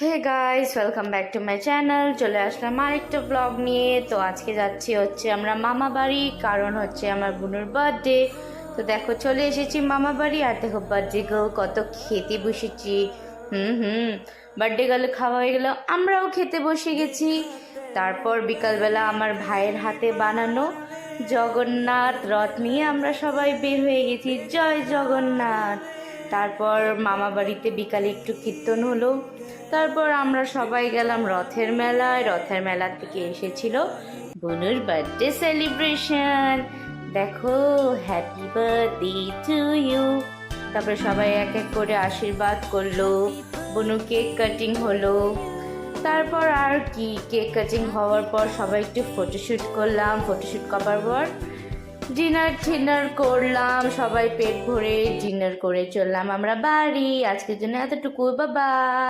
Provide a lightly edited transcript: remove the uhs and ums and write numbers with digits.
Hey guys, welcome back to my channel. চলে আসলাম আরেকটা ব্লগ নিয়ে। তো আজকে যাচ্ছি আমরা মামা বাড়ি, কারণ আমার বোনের বার্থডে। তো দেখো চলে এসেছি মামা বাড়ি, আর দেখো বার্থডে গার্ল কত খেতে বসেছি। বার্থডে গার্ল খাওয়া হয়ে গেল, আমরাও খেতে বসে গেছি। তারপর বিকালবেলা আমার ভাইয়ের হাতে বানানো জগন্নাথ রথ নিয়ে আমরা সবাই বের হয়ে গেছি। জয় জগন্নাথ। তারপর মামা বাড়িতে বিকালে একটু কীর্তন হলো। তারপর আমরা সবাই গেলাম রথের মেলায়। রথের মেলা থেকে এসেছিল বনুর বার্থডে সেলিব্রেশন। দেখো, হ্যাপি বার্থডে টু ইউ। তারপরে সবাই এক এক করে আশীর্বাদ করলো। বনু কেক কাটিং হলো। তারপর আর কি, কেক কাটিং হওয়ার পর সবাই একটু ফটোশ্যুট করলাম। ফটোশ্যুট করার পর ডিনার করলাম, সবাই পেট ভরে ডিনার করে চললাম আমরা বাড়ি। আজকের জন্য এতটুকু, বাবা।